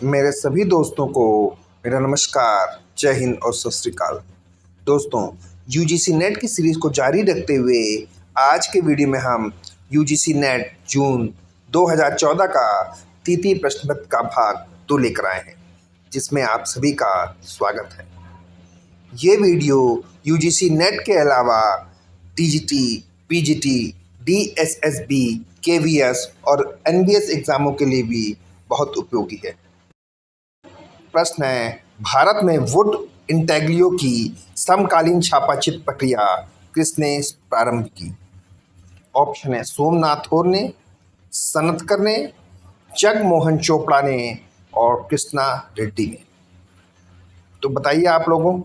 मेरे सभी दोस्तों को मेरा नमस्कार, जय हिंद और सत श्री अकाल। दोस्तों, यूजीसी नेट की सीरीज़ को जारी रखते हुए आज के वीडियो में हम यूजीसी नेट जून 2014 का तृतीय प्रश्न पत्र का भाग 2 लेकर आए हैं, जिसमें आप सभी का स्वागत है। ये वीडियो यूजीसी नेट के अलावा टीजीटी, पीजीटी, डीएसएसबी, केवीएस और एनवीएस एग्ज़ामों के लिए भी बहुत उपयोगी है। प्रश्न है, भारत में वुड इंटेग्लियो की समकालीन छापाचित्र प्रक्रिया किसने प्रारंभ की? ऑप्शन है सोमनाथोर ने, सनतकर ने, जगमोहन चोपड़ा ने और कृष्णा रेड्डी ने। तो बताइए आप लोगों।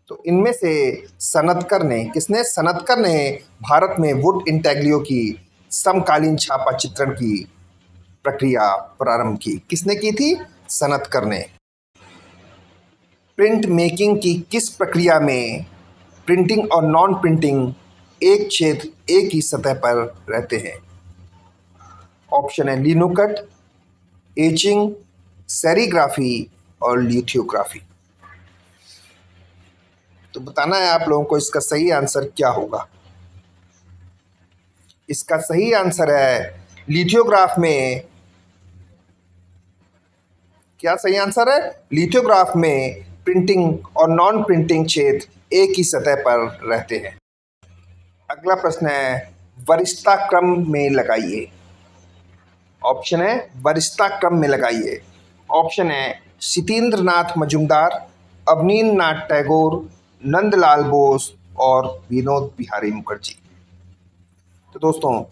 तो इनमें से सनतकर ने, किसने? सनतकर ने भारत में वुड इंटेग्लियो की समकालीन छापा चित्रण की प्रक्रिया प्रारंभ की। किसने की थी? सनतकर ने। प्रिंट मेकिंग की किस प्रक्रिया में प्रिंटिंग और नॉन प्रिंटिंग एक क्षेत्र एक ही सतह पर रहते हैं? ऑप्शन है लिनोकट, एचिंग, सेरीग्राफी और लिथोग्राफी। तो बताना है आप लोगों को इसका सही आंसर क्या होगा। इसका सही आंसर है लिथोग्राफ में। क्या सही आंसर है? लिथोग्राफ में प्रिंटिंग और नॉन प्रिंटिंग क्षेत्र एक ही सतह पर रहते हैं। अगला प्रश्न है, वरिष्ठता क्रम में लगाइए। ऑप्शन है वरिष्ठता क्रम में लगाइए। ऑप्शन है सत्येंद्र नाथ मजूमदार, अवनींद्र नाथ टैगोर, नंदलाल बोस और विनोद बिहारी मुखर्जी। तो दोस्तों,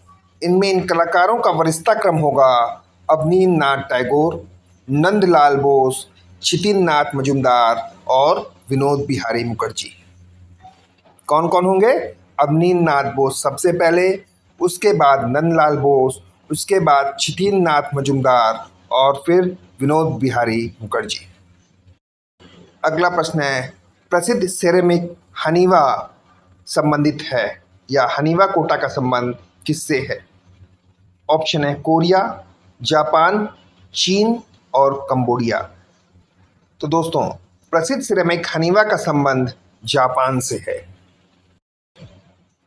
इनमें इन कलाकारों का वरिष्ठता क्रम होगा अवनींद्र नाथ टैगोर, नंदलाल बोस, सत्येंद्र नाथ मजूमदार और विनोद बिहारी मुखर्जी। कौन कौन होंगे? अवनींद्र नाथ बोस सबसे पहले, उसके बाद नंदलाल बोस, उसके बाद सत्येंद्र नाथ मजूमदार और फिर विनोद बिहारी मुखर्जी। अगला प्रश्न है, प्रसिद्ध सिरेमिक हनीवा संबंधित है या हनीवा कोटा का संबंध किससे है? ऑप्शन है कोरिया, जापान, चीन और कंबोडिया। तो दोस्तों, प्रसिद्ध सिरेमिक हनीवा का संबंध जापान से है।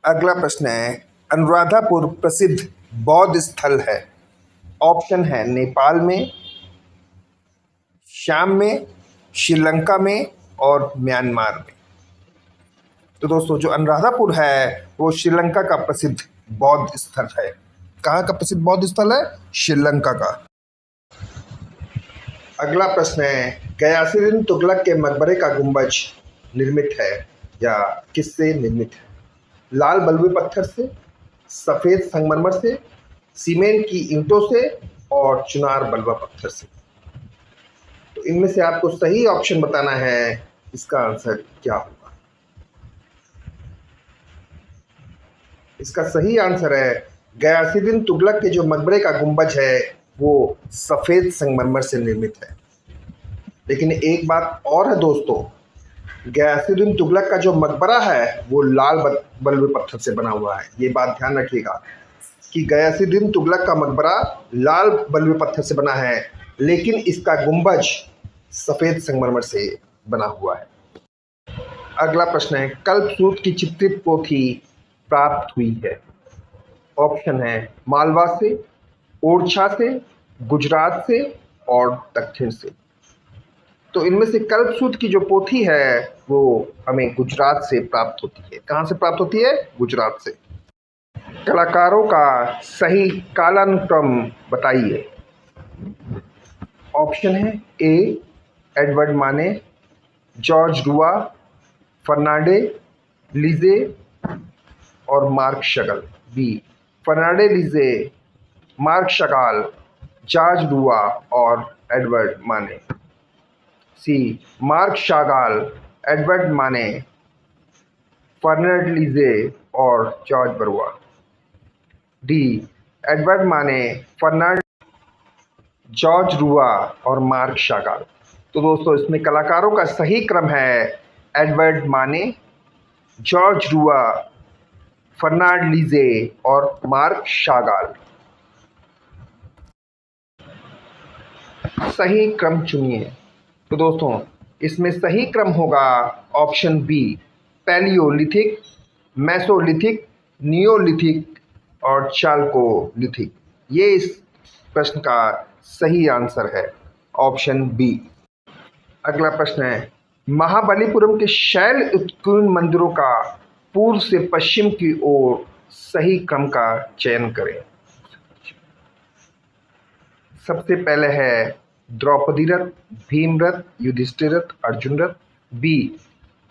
अगला प्रश्न है, अनुराधापुर प्रसिद्ध बौद्ध स्थल है। ऑप्शन है नेपाल में, शाम में, श्रीलंका में और म्यांमार में। तो दोस्तों, जो अनुराधापुर है वो श्रीलंका का प्रसिद्ध बौद्ध स्थल है। कहाँ का प्रसिद्ध बौद्ध स्थल है? श्रीलंका का। अगला प्रश्न है, गयासुद्दीन तुगलक के मकबरे का गुंबज निर्मित है या किससे निर्मित है? लाल बलुए पत्थर से, सफ़ेद संगमरमर से, सीमेंट की ईंटों से और चुनार बलुआ पत्थर से। तो इनमें से आपको सही ऑप्शन बताना है, इसका आंसर क्या होगा। इसका सही आंसर है गयासुद्दीन तुगलक के जो मकबरे का गुंबज है वो सफ़ेद संगमरमर से निर्मित है। लेकिन एक बात और है दोस्तों, गयासुद्दीन तुगलक का जो मकबरा है वो लाल बलुए पत्थर से बना हुआ है। ये बात ध्यान रखिएगा कि गयासुद्दीन तुगलक का मकबरा लाल बलुए पत्थर से बना है, लेकिन इसका गुंबज सफ़ेद संगमरमर से बना हुआ है। अगला प्रश्न है, कल्पसूत्र की चित्रित पोथी प्राप्त हुई है। ऑप्शन है मालवा से, ओरछा से, गुजरात से और दक्षिण से। तो इनमें से कल्पसूत्र की जो पोथी है वो हमें गुजरात से प्राप्त होती है। कहाँ से प्राप्त होती है? गुजरात से। कलाकारों का सही कालानुक्रम बताइए। ऑप्शन है ए एडवर्ड माने, जॉर्ज रुआ, फर्नांडे लीजे और मार्क शगल। बी फर्नांडे लीजे, मार्क शगाल, जॉर्ज रुआ और एडवर्ड माने। सी मार्क शागाल, एडवर्ड माने, फर्नांड लीजे और जॉर्ज बरुआ। डी एडवर्ड माने, फर्नांड, जॉर्ज रुआ और मार्क शागाल। तो दोस्तों, इसमें कलाकारों का सही क्रम है एडवर्ड माने, जॉर्ज रुआ, फर्नांड लीजे और मार्क शागाल। सही क्रम चुनिए। तो दोस्तों इसमें सही क्रम होगा option B, paleolithic, mesolithic, neolithic और चाल्कोलिथिक। ये इस प्रश्न का सही आंसर है, ऑप्शन बी। अगला प्रश्न है, महाबलीपुरम के शैल उत्कीर्ण मंदिरों का पूर्व से पश्चिम की ओर सही क्रम का चयन करें। सबसे पहले है द्रौपदी रथ, भीम रथ, युधिष्ठिर रथ, अर्जुन रथ। बी,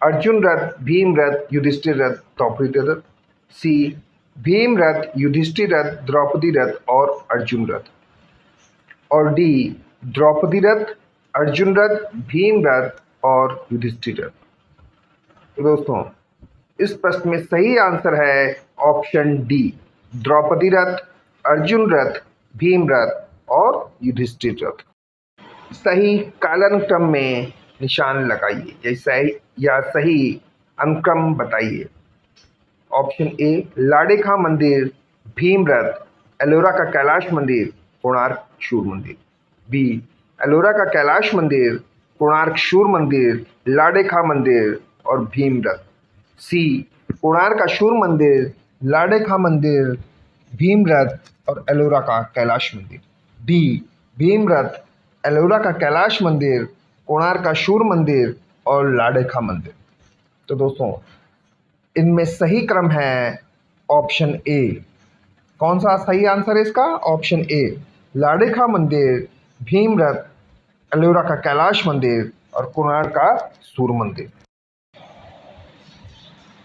अर्जुन रथ, भीम रथ, युधिष्ठिर रथ, द्रौपदी रथ। सी, भीम रथ, युधिष्ठिर रथ, द्रौपदी रथ और अर्जुन रथ। और डी, द्रौपदी रथ, अर्जुन रथ, भीम रथ और युधिष्ठिर रथ। तो दोस्तों इस प्रश्न में सही आंसर है ऑप्शन डी, द्रौपदी रथ, अर्जुन रथ, भीम रथ और युधिष्ठिर रथ। सही कालानुक्रम में निशान लगाइए या सही अनुक्रम बताइए। ऑप्शन ए, लाड़ेखा मंदिर, भीम रथ, एलोरा का कैलाश मंदिर, कोणार्क सूर्य मंदिर। बी, एलोरा का कैलाश मंदिर, कोणार्क सूर्य मंदिर, लाड़ेखा मंदिर और भीम रथ। सी, कोणार्क का सूर्य मंदिर, लाड़ेखा मंदिर, भीम रथ और एलोरा का कैलाश मंदिर। डी, भीम रथ, एलोरा का कैलाश मंदिर, कोणार्क का सूर्य मंदिर और लाड़ेखा मंदिर। तो दोस्तों इनमें सही क्रम है ऑप्शन ए। कौन सा सही आंसर है इसका? ऑप्शन ए, लाड़ेखा मंदिर, भीम रथ, एलोरा का कैलाश मंदिर और कोणार्क का सूर्य मंदिर।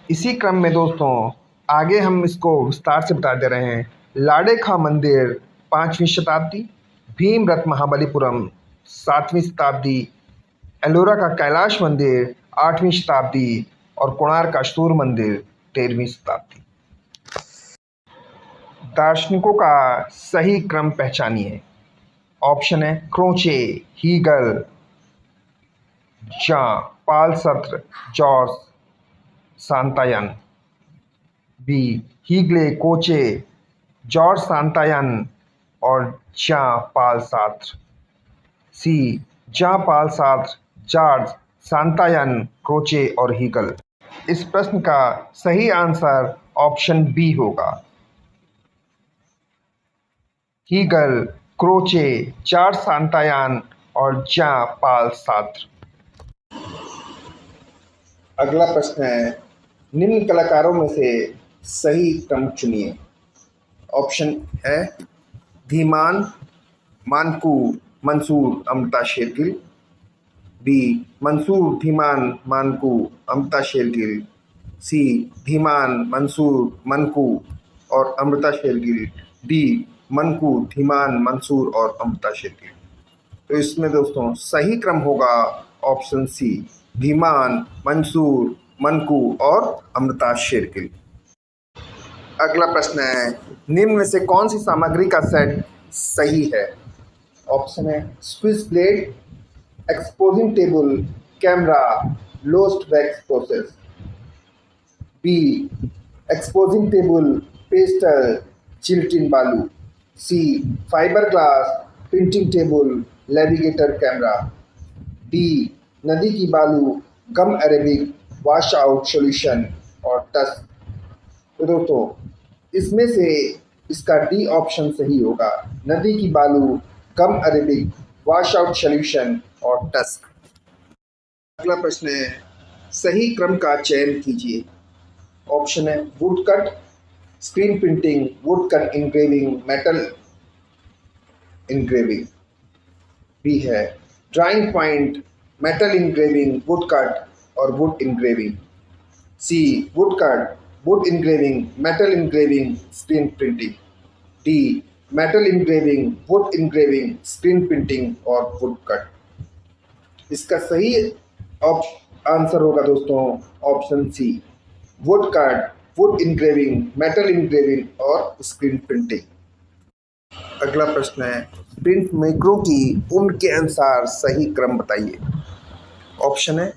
इसी क्रम में दोस्तों आगे हम इसको विस्तार से बता दे रहे हैं। लाड़ेखा मंदिर 5वीं शताब्दी, भीम रथ महाबलीपुरम 7वीं शताब्दी, एलोरा का कैलाश मंदिर 8वीं शताब्दी और कोणार्क का सूर्य मंदिर 13वीं शताब्दी। दार्शनिकों का सही क्रम पहचानिए। ऑप्शन है क्रोचे, हीगल, जॉन पाल सत्र, जॉर्ज सांतायन। बी, हीगले, कोचे, जॉर्ज सांतायन और जॉन पाल सात्र। सी, जॉन पाल सात्र, जॉर्ज सांतायन, क्रोचे और हीगल। इस प्रश्न का सही आंसर ऑप्शन बी होगा, हीगल, क्रोचे, जॉर्ज सांतायन और जॉन पाल सात्र। अगला प्रश्न है, निम्न कलाकारों में से सही क्रम चुनिए। ऑप्शन है धीमान, मानकू, मंसूर, अमृता शेरगिल। बी, मंसूर, धीमान, मानकू, अमृता शेरगिल। सी, धीमान, मंसूर, मनकू और अमृता शेरगिल। डी, मनकू, धीमान, मंसूर और अमृता शेरगिल। तो इसमें दोस्तों सही क्रम होगा ऑप्शन सी, धीमान, मंसूर, मनकू और अमृता शेरगिल। अगला प्रश्न है, निम्न में से कौन सी सामग्री का सेट सही है? ऑप्शन है squeeze plate, exposing table, camera, lost wax process. B, exposing table, pastel, चिल्टिन बालू। C, fibre glass, printing table, navigator camera. D, नदी की बालू, gum arabic, wash out solution और टस। तो दोस्तों इसमें से इसका डी ऑप्शन सही होगा, नदी की बालू, gum arabic, wash out solution और टस्क। अगला प्रश्न है, सही क्रम का चयन कीजिए। ऑप्शन है wood cut, screen printing, wood cut engraving, metal engraving. B है drawing point, metal engraving, wood cut और wood engraving. C, wood cut, wood engraving, metal engraving, screen printing. D, metal engraving, wood engraving, screen printing और wood cut. इसका सही answer होगा दोस्तों option C, wood cut, wood engraving, metal engraving और screen printing. अगला प्रश्न है, print मेकरों की उम्र के अनुसार सही क्रम बताइए। ऑप्शन है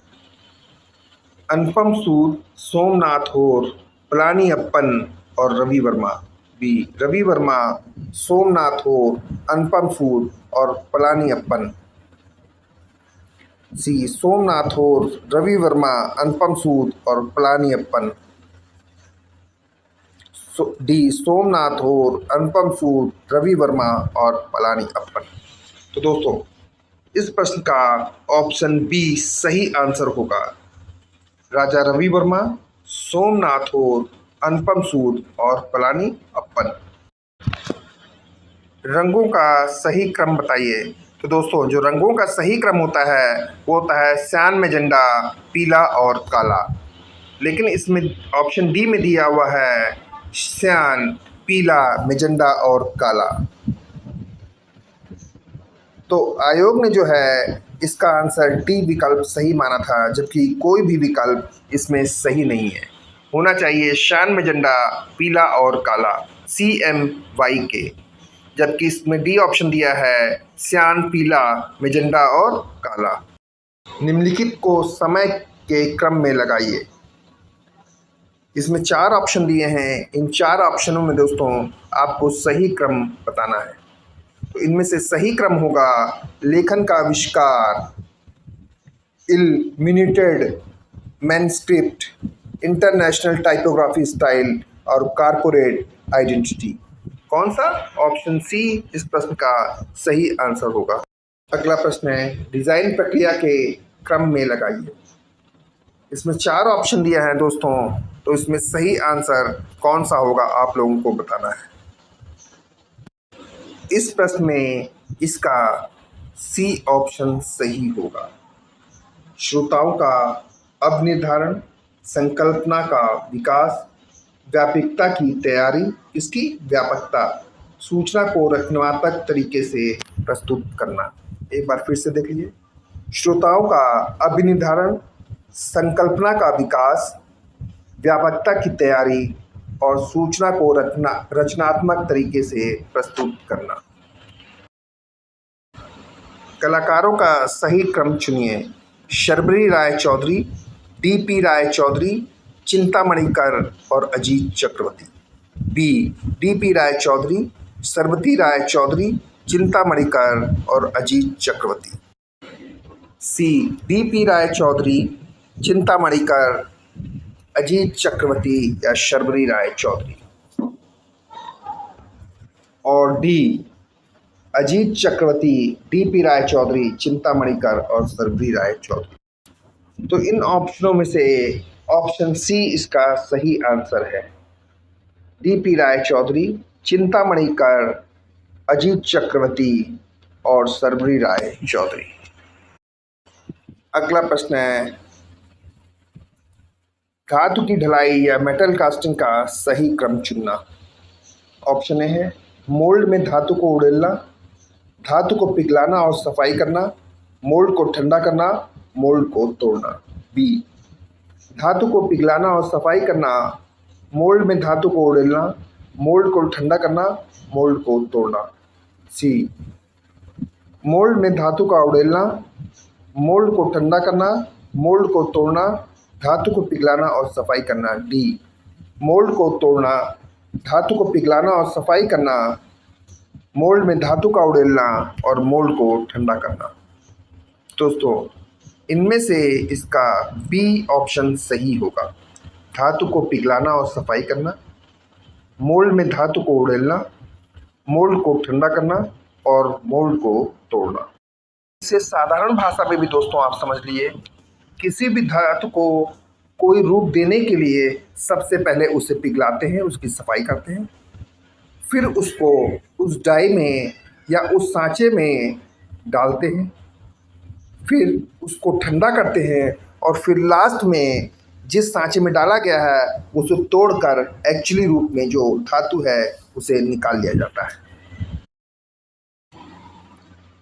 अनुपम सूद, सोमनाथ होर, पलानी अप्पन और रवि वर्मा। बी, रवि वर्मा, सोमनाथ होर, अनुपम सूद और पलानी अप्पन। सी सोमनाथ और रवि वर्मा, अनुपम सूद और पलानीयप्पन। डी सोमनाथ और अनुपम सूद, रवि वर्मा और पलानीयप्पन। तो दोस्तों इस प्रश्न का ऑप्शन बी सही आंसर होगा। राजा रवि वर्मा, सोमनाथ और अनुपम सूद और पलानीयप्पन। रंगों का सही क्रम बताइए। तो दोस्तों जो रंगों का सही क्रम होता है वो होता है सियान, मैजेंटा, पीला और काला। लेकिन इसमें ऑप्शन डी में दिया हुआ है सियान, पीला, मैजेंटा और काला। तो आयोग ने जो है इसका आंसर डी विकल्प सही माना था, जबकि कोई भी विकल्प इसमें सही नहीं है। होना चाहिए सियान, मैजेंटा, पीला और काला, CMYK। जबकि इसमें डी ऑप्शन दिया है सियान, पीला, मैजेंटा और काला। निम्नलिखित को समय के क्रम में लगाइए। इसमें 4 ऑप्शन दिए हैं। इन 4 ऑप्शनों में दोस्तों आपको सही क्रम बताना है। तो इनमें से सही क्रम होगा लेखन का आविष्कार, illuminated manuscript, international typography style और कॉर्पोरेट आइडेंटिटी। कौन सा? ऑप्शन सी इस प्रश्न का सही आंसर होगा। अगला प्रश्न है डिज़ाइन प्रक्रिया के क्रम में लगाइए। इसमें 4 ऑप्शन दिया है दोस्तों, तो इसमें सही आंसर कौन सा होगा आप लोगों को बताना है। इस प्रश्न में इसका सी ऑप्शन सही होगा। श्रोताओं का अब निर्धारण, संकल्पना का विकास, व्यापकता की तैयारी, इसकी व्यापकता, सूचना को रचनात्मक तरीके से प्रस्तुत करना। एक बार फिर से देख लीजिए। श्रोताओं का अभिनिर्धारण, संकल्पना का विकास, व्यापकता की तैयारी और सूचना को रचनात्मक तरीके से प्रस्तुत करना। कलाकारों का सही क्रम चुनिए। शर्बरी राय चौधरी, DP राय चौधरी, चिंतामणि कर और अजीत चक्रवर्ती। बी DP राय चौधरी, सरबती राय चौधरी, चिंतामणि कर और अजीत चक्रवर्ती। सी DP राय चौधरी, चिंतामणि कर, अजीत चक्रवर्ती या शर्बरी राय चौधरी। और डी अजीत चक्रवर्ती, DP राय चौधरी, चिंतामणि कर और शर्बरी राय चौधरी। तो इन ऑप्शनों में से ऑप्शन सी इसका सही आंसर है। DP राय चौधरी, चिंतामणि कर, अजीत चक्रवर्ती और शर्बरी राय चौधरी। अगला प्रश्न है धातु की ढलाई या मेटल कास्टिंग का सही क्रम चुनना। ऑप्शन ए है मोल्ड में धातु को उड़ेलना, धातु को पिघलाना और सफाई करना, मोल्ड को ठंडा करना, मोल्ड को तोड़ना। बी धातु को पिघलाना और सफाई करना, मोल्ड में धातु को उड़ेलना, मोल्ड को ठंडा करना, मोल्ड को तोड़ना। सी मोल्ड में धातु का उड़ेलना, मोल्ड को ठंडा करना, मोल्ड को तोड़ना, धातु को पिघलाना और सफाई करना। डी मोल्ड को तोड़ना, धातु को पिघलाना और सफाई करना, मोल्ड में धातु का उड़ेलना और मोल्ड को ठंडा करना। दोस्तों इनमें से इसका बी ऑप्शन सही होगा। धातु को पिघलाना और सफाई करना, मोल्ड में धातु को उड़ेलना, मोल्ड को ठंडा करना और मोल्ड को तोड़ना। इसे साधारण भाषा में भी दोस्तों आप समझ लिए, किसी भी धातु को कोई रूप देने के लिए सबसे पहले उसे पिघलाते हैं, उसकी सफाई करते हैं, फिर उसको उस डाई में या उस सांचे में डालते हैं, फिर उसको ठंडा करते हैं और फिर लास्ट में जिस सांचे में डाला गया है उसे तोड़कर एक्चुअली रूप में जो धातु है उसे निकाल लिया जाता है।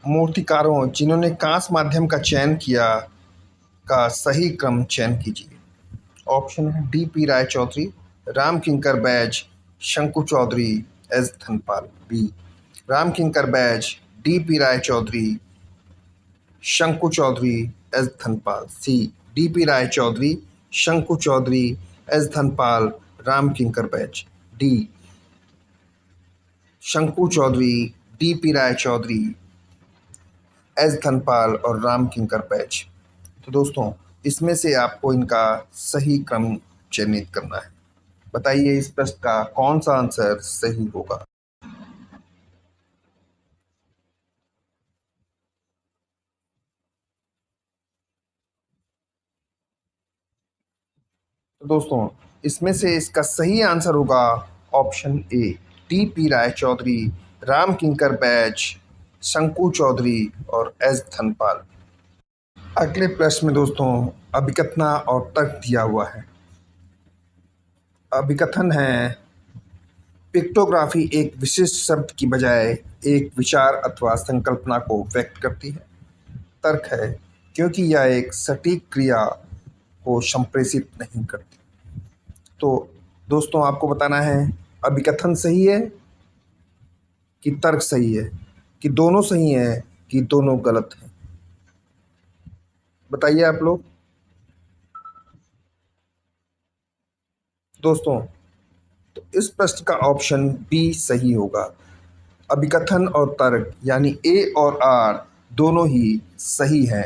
मूर्तिकारों जिन्होंने कांस्य माध्यम का चयन किया का सही क्रम चयन कीजिए। ऑप्शन है DP राय चौधरी, राम किंकर बैज, शंकु चौधरी, एस धनपाल। बी राम किंकर बैज, DP राय चौधरी, शंकु चौधरी, एस धनपाल। सी DP राय चौधरी, शंकु चौधरी, एस धनपाल, राम किंकर बैज। डी शंकु चौधरी, DP राय चौधरी, एस धनपाल और राम किंकर बैज। तो दोस्तों इसमें से आपको इनका सही क्रम चयनित करना है। बताइए इस प्रश्न का कौन सा आंसर सही होगा। तो दोस्तों इसमें से इसका सही आंसर होगा ऑप्शन ए, टी.पी. राय चौधरी, राम किंकर बैज, शंकु चौधरी और एस धनपाल। अगले प्रश्न में दोस्तों अभिकथना और तर्क दिया हुआ है। अभिकथन है, पिक्टोग्राफी एक विशिष्ट शब्द की बजाय एक विचार अथवा संकल्पना को व्यक्त करती है। तर्क है, क्योंकि यह एक सटीक क्रिया को संप्रेषित नहीं करती। तो दोस्तों आपको बताना है अभिकथन सही है कि तर्क सही है, कि दोनों सही है कि दोनों गलत हैं। बताइए आप लोग। दोस्तों तो इस प्रश्न का ऑप्शन बी सही होगा। अभिकथन और तर्क यानी ए और आर दोनों ही सही हैं।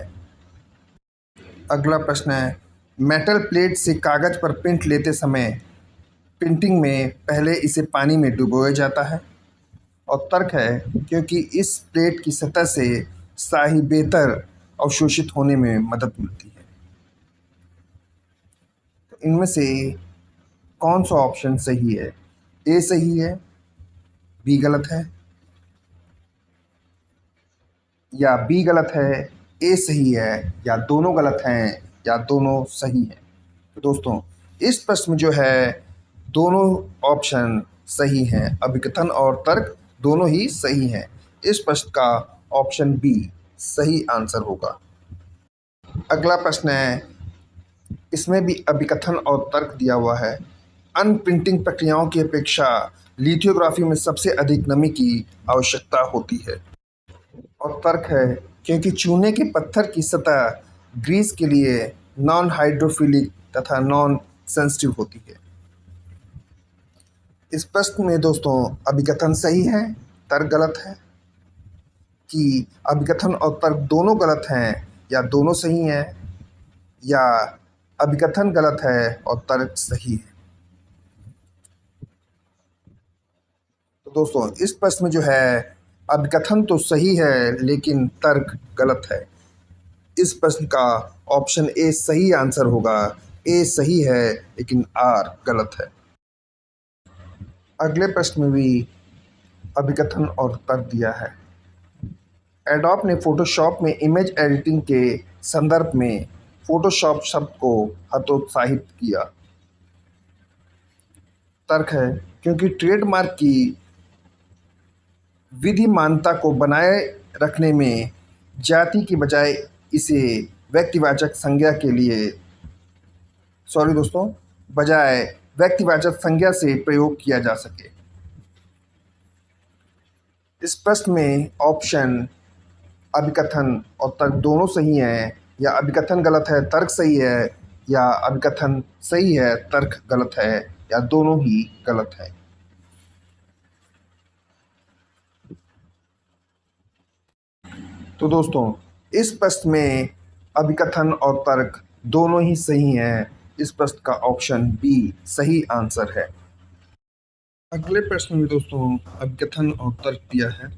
अगला प्रश्न है, मेटल प्लेट से कागज पर प्रिंट लेते समय प्रिंटिंग में पहले इसे पानी में डुबोया जाता है। और तर्क है, क्योंकि इस प्लेट की सतह से स्याही बेहतर अवशोषित होने में मदद मिलती है। तो इनमें से कौन सा ऑप्शन सही है? ए सही है, बी गलत है, या बी गलत है, ए सही है, या दोनों गलत हैं, या दोनों सही हैं। तो दोस्तों इस प्रश्न में जो है दोनों ऑप्शन सही हैं। अभिकथन और तर्क दोनों ही सही हैं। इस प्रश्न का ऑप्शन बी सही आंसर होगा। अगला प्रश्न है, इसमें भी अभिकथन और तर्क दिया हुआ है। अन्य प्रिंटिंग प्रक्रियाओं की अपेक्षा लिथोग्राफी में सबसे अधिक नमी की आवश्यकता होती है। और तर्क है, क्योंकि चूने के पत्थर की सतह ग्रीस के लिए नॉन हाइड्रोफिलिक तथा नॉन सेंसिटिव होती है। इस प्रश्न में दोस्तों अभिकथन सही है, तर्क गलत है, कि अभिकथन और तर्क दोनों गलत हैं या दोनों सही हैं, या अभिकथन गलत है और तर्क सही है। तो दोस्तों इस प्रश्न में जो है अभिकथन तो सही है लेकिन तर्क गलत है। इस प्रश्न का ऑप्शन ए सही आंसर होगा। ए सही है लेकिन आर गलत है। अगले प्रश्न में भी अभिकथन और तर्क दिया है। एडोब ने फोटोशॉप में इमेज एडिटिंग के संदर्भ में फोटोशॉप शब्द को हतोत्साहित किया। तर्क है, क्योंकि ट्रेडमार्क की विधिमानता को बनाए रखने में जाति की बजाय इसे व्यक्तिवाचक संज्ञा के लिए बजाय व्यक्तिवाचक संज्ञा से प्रयोग किया जा सके। इस प्रश्न में ऑप्शन अभिकथन और तर्क दोनों सही हैं, या अभिकथन गलत है तर्क सही है, या अभिकथन सही है तर्क गलत है, या दोनों ही गलत है। तो दोस्तों इस प्रश्न में अभिकथन और तर्क दोनों ही सही हैं। इस प्रश्न का ऑप्शन बी सही आंसर है। अगले प्रश्न में दोस्तों अभिकथन और तर्क दिया है।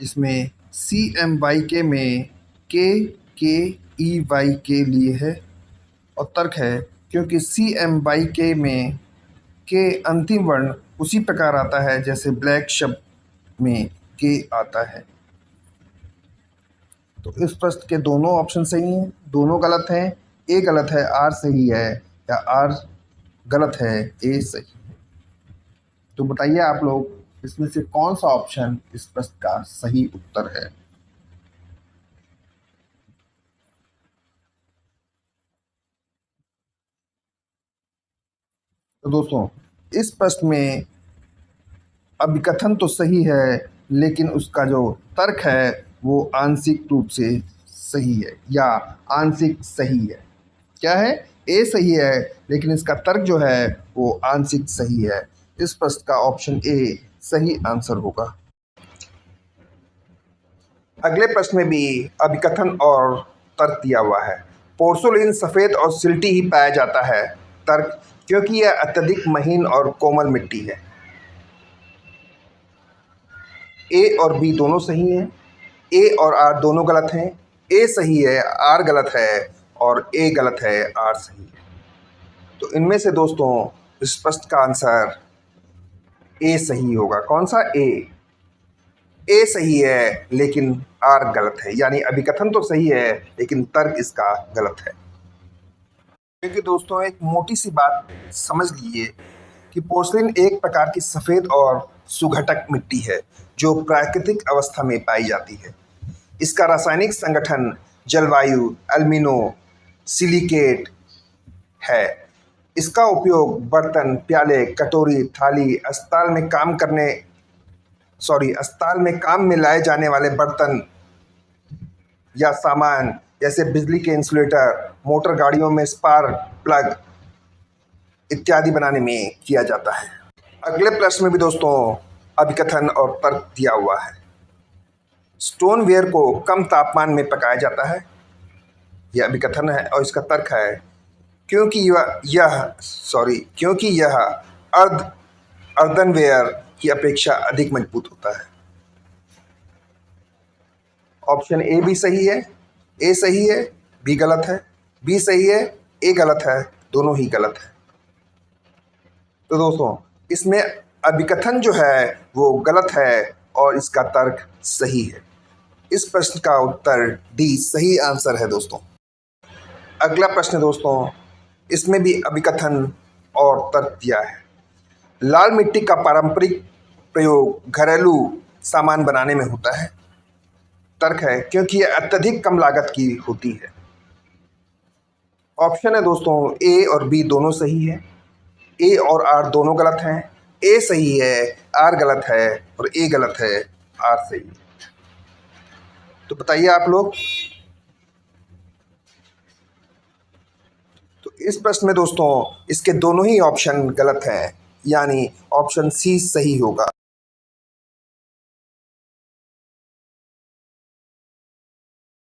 इसमें CMYK में KKEY के लिए है। और तर्क है, क्योंकि CMYK में के अंतिम वर्ण उसी प्रकार आता है जैसे ब्लैक शब्द में के आता है। तो इस प्रश्न के दोनों ऑप्शन सही हैं, दोनों गलत हैं। ए गलत है, आर सही है, या आर गलत है, ए सही है। तो बताइए आप लोग इसमें से कौन सा ऑप्शन इस प्रश्न का सही उत्तर है। तो दोस्तों इस प्रश्न में अभिकथन तो सही है लेकिन उसका जो तर्क है वो आंशिक रूप से सही है, या आंशिक सही है। क्या है? ए सही है लेकिन इसका तर्क जो है वो आंशिक सही है। इस प्रश्न का ऑप्शन ए सही आंसर होगा। अगले प्रश्न में भी अभिकथन और तर्क दिया हुआ है। पोर्सोलिन सफ़ेद और सिल्टी ही पाया जाता है। तर्क, क्योंकि यह अत्यधिक महीन और कोमल मिट्टी है। ए और बी दोनों सही हैं। ए और आर दोनों गलत हैं। ए सही है, आर गलत है, और ए गलत है, आर सही है। तो इनमें से दोस्तों स्पष्ट का आंसर ए सही होगा। कौन सा? ए सही है लेकिन आर गलत है, यानी अभिकथन तो सही है लेकिन तर्क इसका गलत है। क्योंकि दोस्तों एक मोटी सी बात समझ लीजिए कि पोर्सलिन एक प्रकार की सफ़ेद और सुघटक मिट्टी है जो प्राकृतिक अवस्था में पाई जाती है। इसका रासायनिक संगठन जलवायु एल्मिनो सिलिकेट है। इसका उपयोग बर्तन, प्याले, कटोरी, थाली, अस्पताल में काम में लाए जाने वाले बर्तन या सामान जैसे बिजली के इंसुलेटर, मोटर गाड़ियों में स्पार्क प्लग इत्यादि बनाने में किया जाता है। अगले प्रश्न में भी दोस्तों अभिकथन और तर्क दिया हुआ है। स्टोनवेयर को कम तापमान में पकाया जाता है, यह अभिकथन है, और इसका तर्क है क्योंकि यह अर्धनवेयर की अपेक्षा अधिक मजबूत होता है। ऑप्शन ए भी सही है। ए सही है, बी गलत है, बी सही है, ए गलत है, दोनों ही गलत है। तो दोस्तों इसमें अभिकथन जो है वो गलत है और इसका तर्क सही है। इस प्रश्न का उत्तर डी सही आंसर है दोस्तों। अगला प्रश्न दोस्तों, इसमें भी अभिकथन और तर्क दिया है। लाल मिट्टी का पारंपरिक प्रयोग घरेलू सामान बनाने में होता है। तर्क है क्योंकि यह अत्यधिक कम लागत की होती है। ऑप्शन है दोस्तों ए और बी दोनों सही है। ए और आर दोनों गलत हैं। ए सही है, आर गलत है, और ए गलत है, आर सही है। तो बताइए आप लोग। तो इस प्रश्न में दोस्तों इसके दोनों ही ऑप्शन गलत हैं, यानी ऑप्शन सी सही होगा।